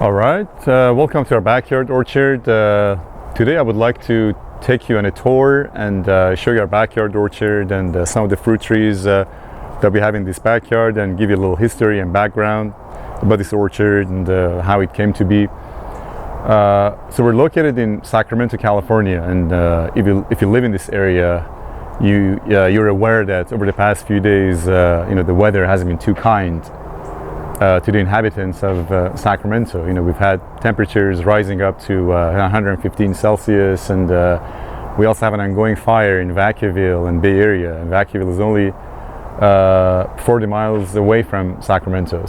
All right, welcome to our backyard orchard. Today I would like to take you on a tour and show you our backyard orchard and some of the fruit trees that we have in this backyard, and give you a little history and background about this orchard and how it came to be. So we're located in Sacramento, California, and if you live in this area, you're aware that over the past few days, the weather hasn't been too kind to the inhabitants of Sacramento. We've had temperatures rising up to 115 Celsius, and we also have an ongoing fire in Vacaville and Bay Area. And Vacaville is only 40 miles away from Sacramento.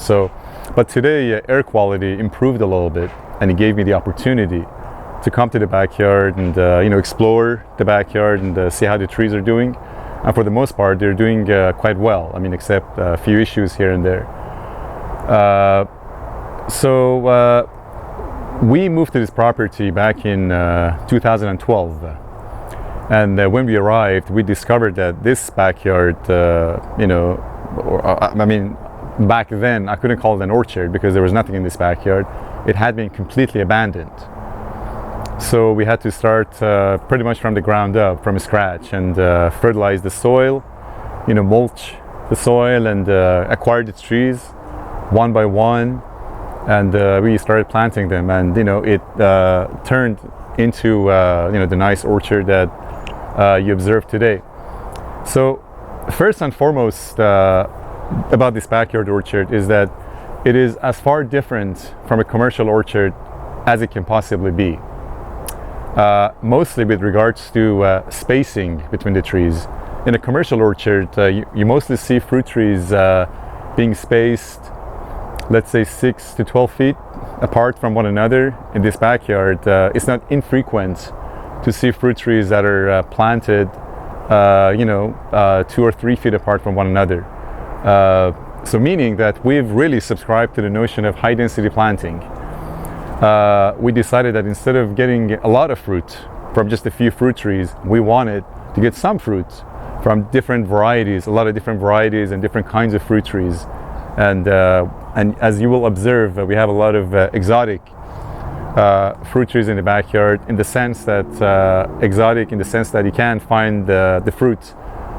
But today air quality improved a little bit, and it gave me the opportunity to come to the backyard and explore the backyard and see how the trees are doing. And for the most part, they're doing quite well. Except a few issues here and there. We moved to this property back in 2012, and when we arrived, we discovered that this backyard, back then I couldn't call it an orchard because there was nothing in this backyard. It had been completely abandoned. So we had to start pretty much from the ground up, from scratch, and fertilize the soil, mulch the soil, and acquire the trees one by one, and we started planting them, and it turned into the nice orchard that you observe today. So first and foremost about this backyard orchard is that it is as far different from a commercial orchard as it can possibly be, mostly with regards to spacing between the trees. In a commercial orchard, you mostly see fruit trees being spaced, let's say 6 to 12 feet apart from one another. In this backyard, it's not infrequent to see fruit trees that are planted 2 or 3 feet apart from one another. So meaning that we've really subscribed to the notion of high density planting. We decided that instead of getting a lot of fruit from just a few fruit trees, we wanted to get some fruit from different varieties, a lot of different varieties and different kinds of fruit trees. And as you will observe, we have a lot of exotic fruit trees in the backyard, in the sense that exotic in the sense that you can find the fruit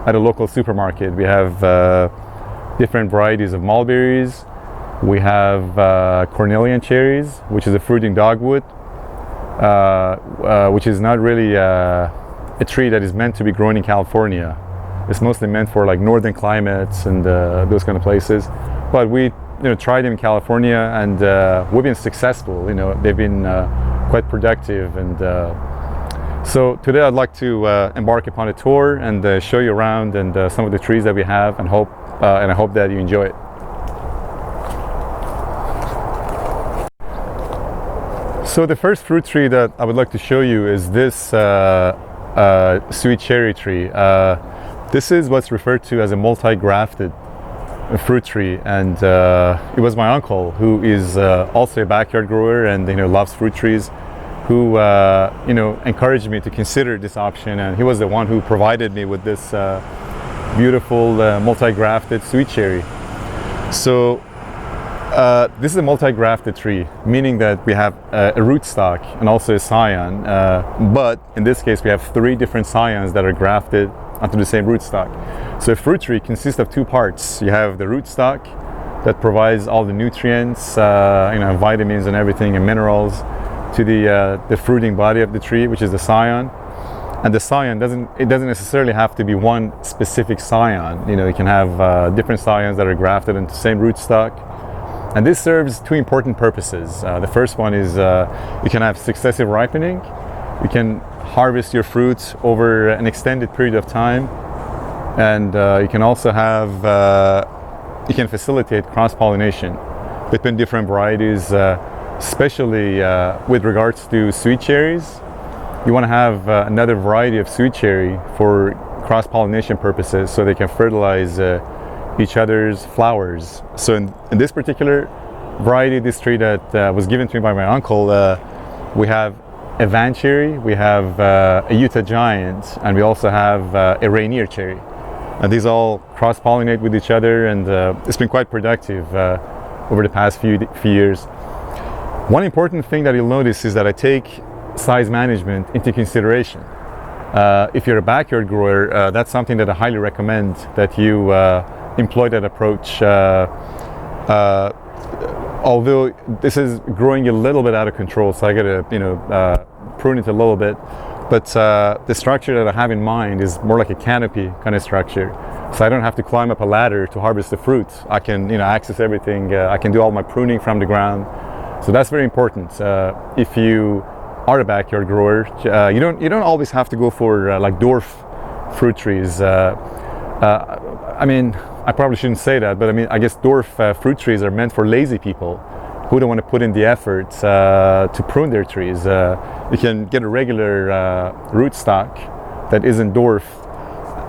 at a local supermarket. We have different varieties of mulberries. We have Cornelian Cherries, which is a fruiting dogwood, which is not really a tree that is meant to be grown in California. It's mostly meant for like northern climates and those kind of places. But we tried them in California, and we've been successful. They've been quite productive, and so today I'd like to embark upon a tour and show you around and some of the trees that we have, and I hope that you enjoy it. So the first fruit tree that I would like to show you is this sweet cherry tree. This is what's referred to as a multi-grafted fruit tree, and it was my uncle, who is also a backyard grower and loves fruit trees, who encouraged me to consider this option, and he was the one who provided me with this beautiful multi-grafted sweet cherry. So this is a multi-grafted tree, meaning that we have a rootstock and also a scion, but in this case we have 3 different scions that are grafted onto the same rootstock. So a fruit tree consists of 2 parts. You have the rootstock that provides all the nutrients, vitamins and everything, and minerals to the fruiting body of the tree, which is the scion. And the scion doesn't necessarily have to be one specific scion. You can have different scions that are grafted into the same rootstock. And this serves 2 important purposes. The first one is you can have successive ripening. You can harvest your fruit over an extended period of time, and you can also have you can facilitate cross-pollination between different varieties, especially with regards to sweet cherries. You want to have another variety of sweet cherry for cross-pollination purposes, so they can fertilize each other's flowers. So in this particular variety, this tree that was given to me by my uncle, we have a Van cherry, we have a Utah Giant, and we also have a Rainier cherry. And these all cross-pollinate with each other, and it's been quite productive over the past few years. One important thing that you'll notice is that I take size management into consideration. If you're a backyard grower, that's something that I highly recommend that you employ that approach. Although this is growing a little bit out of control, so I gotta prune it a little bit. But the structure that I have in mind is more like a canopy kind of structure. So I don't have to climb up a ladder to harvest the fruit. I can access everything. I can do all my pruning from the ground. So that's very important. If you are a backyard grower, you don't always have to go for like dwarf fruit trees. I mean, I probably shouldn't say that, but I mean, I guess dwarf fruit trees are meant for lazy people who don't want to put in the effort to prune their trees. You can get a regular rootstock that isn't dwarf,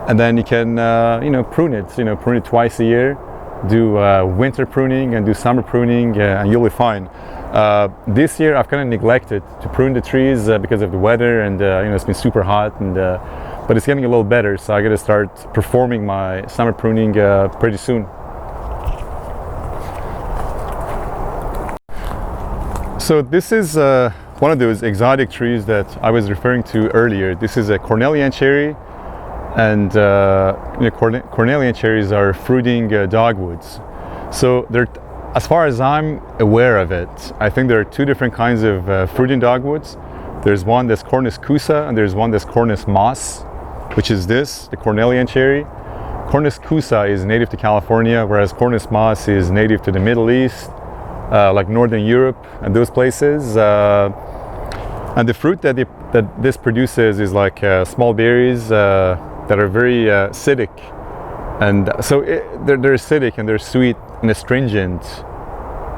and then you can prune it twice a year. Do winter pruning and do summer pruning, and you'll be fine. This year I've kind of neglected to prune the trees because of the weather, and it's been super hot, and but it's getting a little better, so I got to start performing my summer pruning pretty soon. So this is one of those exotic trees that I was referring to earlier. This is a Cornelian cherry, and Cornelian cherries are fruiting dogwoods. So they're, as far as I'm aware of it, I think there are two different kinds of fruiting dogwoods. There's one that's Cornus cusa, and there's one that's Cornus moss, which is this, the Cornelian cherry. Cornus cusa is native to California, whereas Cornus moss is native to the Middle East, like Northern Europe and those places. And the fruit that this produces is like small berries that are very acidic. And so they're acidic and they're sweet and astringent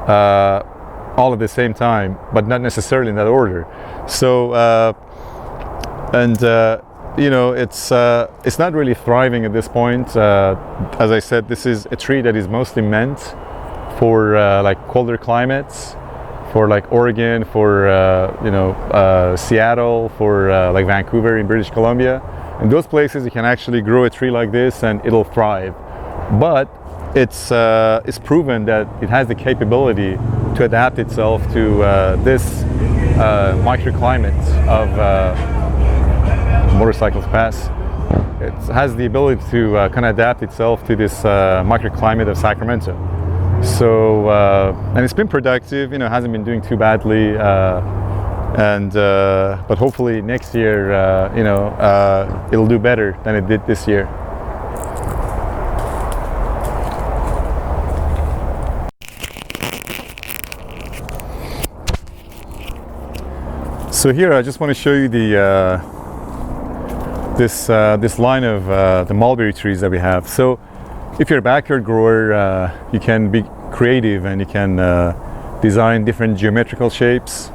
all at the same time, but not necessarily in that order. So, it's not really thriving at this point. As I said, this is a tree that is mostly meant for like colder climates, for like Oregon, for Seattle, for like Vancouver in British Columbia. In those places you can actually grow a tree like this and it'll thrive. But it's proven that it has the capability to adapt itself to this microclimate of motorcycles pass. It has the ability to kind of adapt itself to this microclimate of Sacramento. So and it's been productive, hasn't been doing too badly, but hopefully next year it'll do better than it did this year. So here I just want to show you the this line of the mulberry trees that we have. So if you're a backyard grower, you can be creative and you can design different geometrical shapes.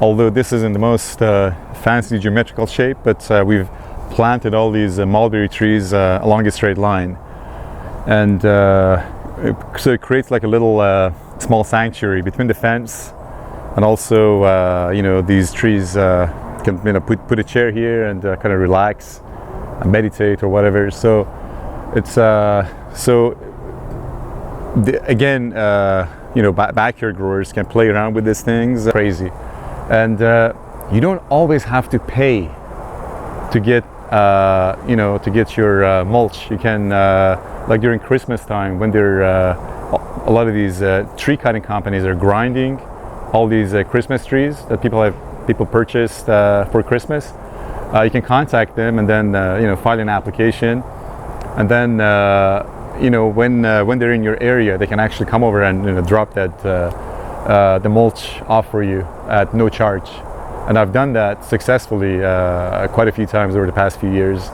Although this isn't the most fancy geometrical shape, but we've planted all these mulberry trees along a straight line, and so it creates like a little small sanctuary between the fence and also these trees. Can put a chair here and kind of relax and meditate or whatever. So it's backyard growers can play around with these things. Crazy. And you don't always have to pay to get your mulch. You can like during Christmas time when a lot of these tree cutting companies are grinding all these Christmas trees that people purchased for Christmas. You can contact them and then file an application, and then when they're in your area, they can actually come over and drop that the mulch off for you at no charge. And I've done that successfully quite a few times over the past few years.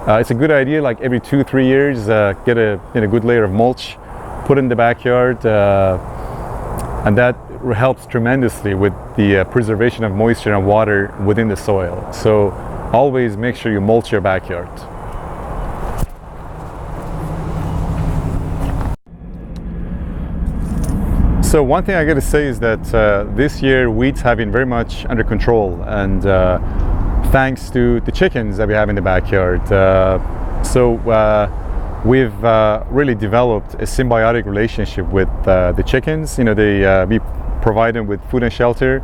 It's a good idea, like every 2-3 years, get a good layer of mulch, put it in the backyard, and that helps tremendously with the preservation of moisture and water within the soil. So always make sure you mulch your backyard. So one thing I got to say is that this year weeds have been very much under control, and thanks to the chickens that we have in the backyard. We've really developed a symbiotic relationship with the chickens. We provide them with food and shelter,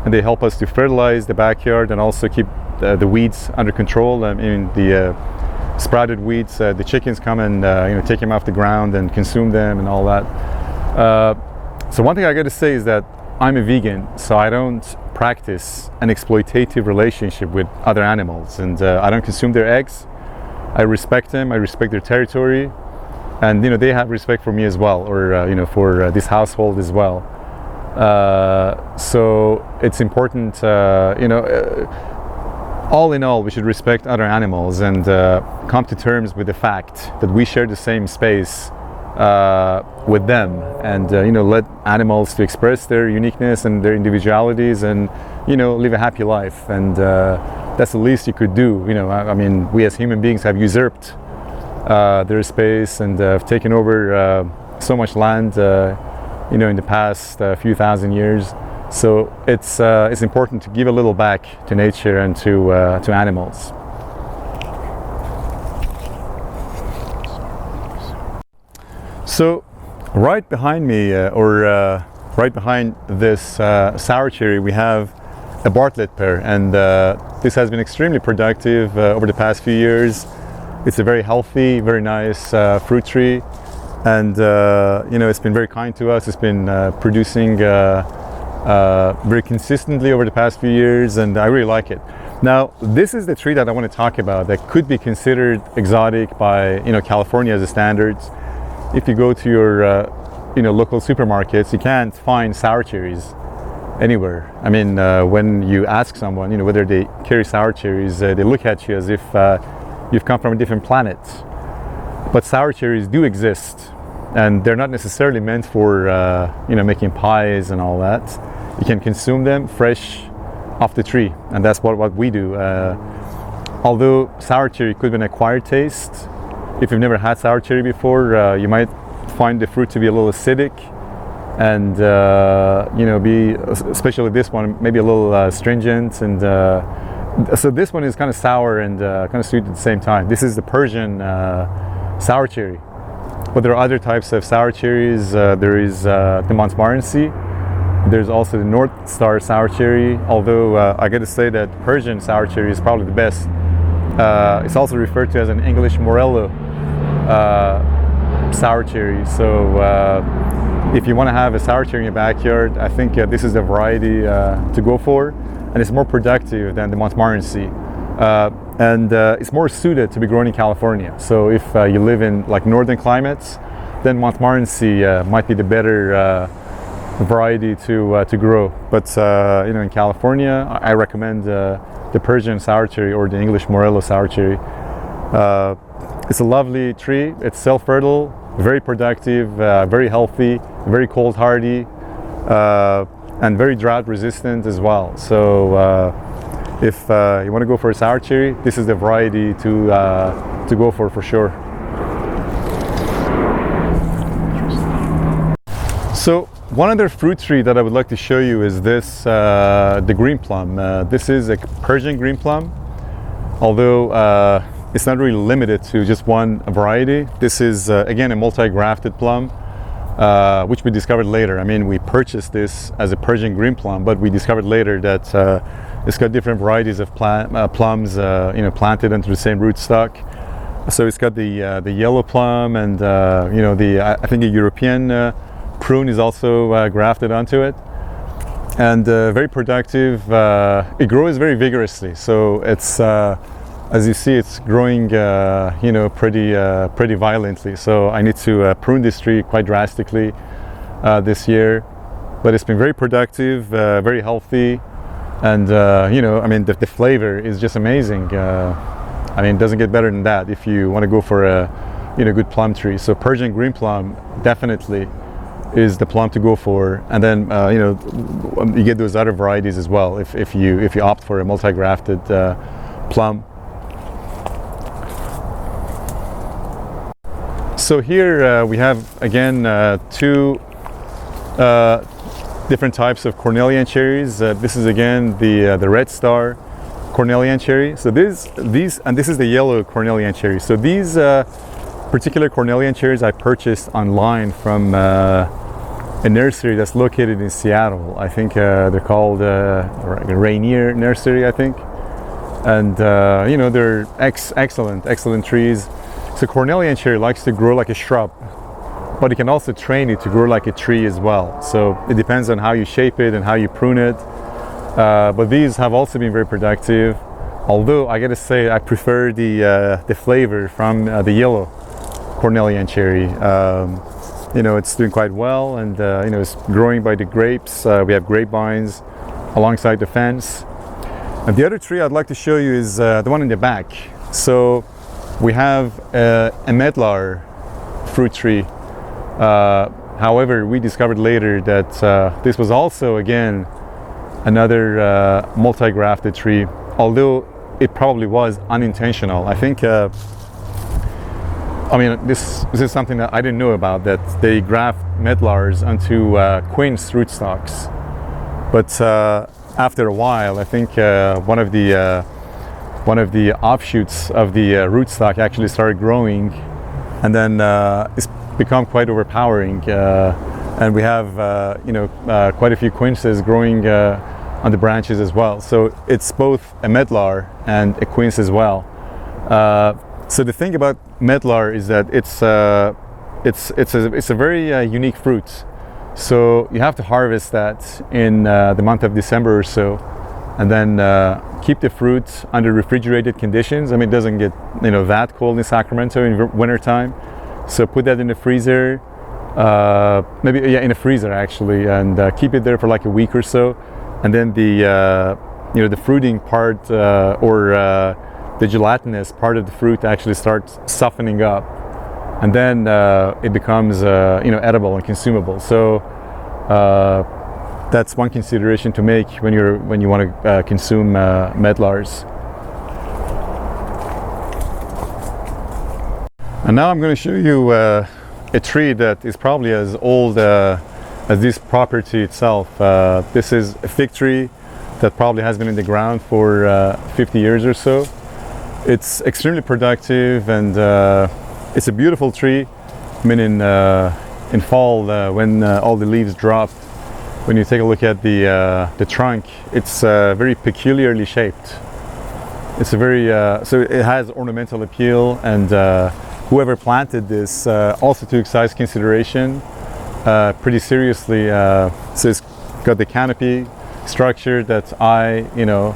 and they help us to fertilize the backyard and also keep the weeds under control. I mean, the sprouted weeds, the chickens come and take them off the ground and consume them and all that. So one thing I got to say is that I'm a vegan, so I don't practice an exploitative relationship with other animals, and I don't consume their eggs. I respect them, I respect their territory, and they have respect for me as well, or for this household as well. So it's important, all in all, we should respect other animals and come to terms with the fact that we share the same space with them, and let animals to express their uniqueness and their individualities, and live a happy life. And that's the least you could do. I mean, we as human beings have usurped their space and have taken over so much land in the past few thousand years. So it's important to give a little back to nature and to animals. So right behind me, right behind this sour cherry, we have a Bartlett Pear, and this has been extremely productive over the past few years. It's a very healthy, very nice fruit tree, and it's been very kind to us. It's been producing very consistently over the past few years, and I really like it. Now, this is the tree that I want to talk about that could be considered exotic by California as a standards. If you go to your local supermarkets, you can't find sour cherries anywhere. I mean, when you ask someone whether they carry sour cherries, they look at you as if you've come from a different planet. But sour cherries do exist, and they're not necessarily meant for making pies and all that. You can consume them fresh off the tree, and that's what we do. Although sour cherry could be an acquired taste, if you've never had sour cherry before, you might find the fruit to be a little acidic, and be, especially this one, maybe a little astringent, and so this one is kind of sour and kind of sweet at the same time. This is the Persian sour cherry. But there are other types of sour cherries. There is the Montmorency. There's also the North Star sour cherry, although I got to say that Persian sour cherry is probably the best. It's also referred to as an English Morello sour cherry. So if you want to have a sour cherry in your backyard, I think this is the variety to go for, and it's more productive than the Montmorency. And it's more suited to be grown in California. So if you live in like northern climates, then Montmorency might be the better variety to grow. But in California, I recommend the Persian sour cherry or the English Morello sour cherry. It's a lovely tree. It's self-fertile, very productive, very healthy, very cold hardy, and very drought resistant as well. So if you want to go for a sour cherry, this is the variety to go for sure. So one other fruit tree that I would like to show you is this, the green plum. This is a Persian green plum, although it's not really limited to just one variety. This is again a multi-grafted plum, which we discovered later. I mean, we purchased this as a Persian green plum, but we discovered later that it's got different varieties of plums, planted into the same rootstock. So it's got the yellow plum, and I think a European prune is also grafted onto it, and very productive. It grows very vigorously. So it's as you see, it's growing pretty violently. So I need to prune this tree quite drastically this year, but it's been very productive, very healthy. And I mean, the flavor is just amazing. I mean, it doesn't get better than that if you want to go for a good plum tree. So Persian green plum definitely is the plum to go for. And then you get those other varieties as well if you opt for a multi-grafted plum. So here we have again two different types of Cornelian cherries. This is again the red star Cornelian cherry. So these and this is the yellow Cornelian cherry. So these particular Cornelian cherries I purchased online from a nursery that's located in Seattle. I think they're called Rainier Nursery, I think. And you know, they're excellent trees. So Cornelian cherry likes to grow like a shrub, but you can also train it to grow like a tree as well. So it depends on how you shape it and how you prune it. But these have also been very productive. Although I gotta say, I prefer the flavor from the yellow Cornelian cherry. You know, it's doing quite well, and you know, it's growing by the grapes. We have grapevines alongside the fence. And the other tree I'd like to show you is the one in the back. So we have a medlar fruit tree. However, we discovered later that this was also, again, another multi-grafted tree, although it probably was unintentional. I think, I mean, this is something that I didn't know about, that they graft medlars onto quince rootstocks. But after a while, I think one of the offshoots of the rootstock actually started growing, and then it's become quite overpowering. And we have you know, quite a few quinces growing on the branches as well. So it's both a medlar and a quince as well. So the thing about medlar is that it's a very unique fruit. So you have to harvest that in the month of December or so, and then keep the fruit under refrigerated conditions. I mean, it doesn't get, you know, that cold in Sacramento in winter time. So put that in the freezer, maybe in a freezer actually, and keep it there for like a week or so. And then the you know, the fruiting part or the gelatinous part of the fruit actually starts softening up, and then it becomes you know, edible and consumable. So that's one consideration to make when you want to consume medlars. And now I'm going to show you a tree that is probably as old as this property itself. This is a fig tree that probably has been in the ground for 50 years or so. It's extremely productive, and it's a beautiful tree. I mean, in fall, when all the leaves drop, when you take a look at the trunk, it's very peculiarly shaped. It's a very so it has ornamental appeal, and whoever planted this also took size consideration pretty seriously. So it's got the canopy structure that I, you know,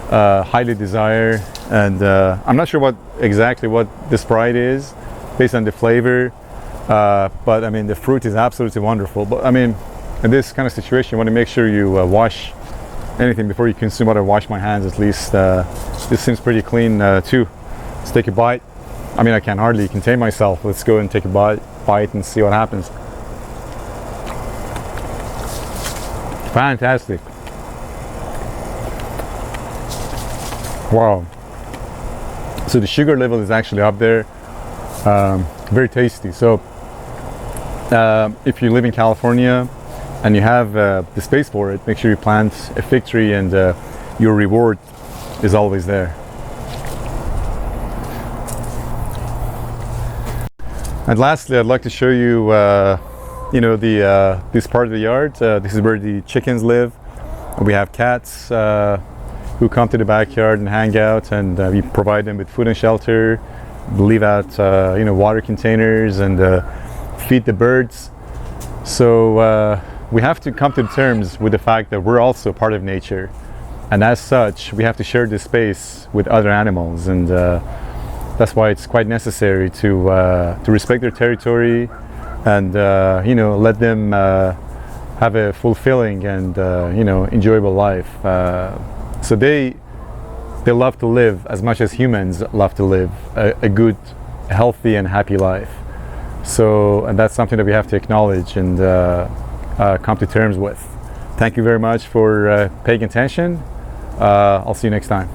highly desire, and I'm not sure exactly what this variety is based on the flavor, but I mean, the fruit is absolutely wonderful. But I mean, in this kind of situation, you want to make sure you wash anything before you consume it, or wash my hands at least. This seems pretty clean too. Let's take a bite. I mean, I can hardly contain myself. Let's go and take a bite and see what happens. Fantastic. Wow. So the sugar level is actually up there. Very tasty. So if you live in California and you have the space for it, make sure you plant a fig tree, and your reward is always there. And lastly, I'd like to show you, you know, this part of the yard. This is where the chickens live. We have cats who come to the backyard and hang out, and we provide them with food and shelter. We leave out, you know, water containers, and feed the birds. So we have to come to terms with the fact that we're also part of nature, and as such, we have to share this space with other animals, and that's why it's quite necessary to respect their territory, and you know, let them have a fulfilling and you know, enjoyable life. So they love to live as much as humans love to live a good, healthy, and happy life. So, and that's something that we have to acknowledge and come to terms with. Thank you very much for paying attention. I'll see you next time.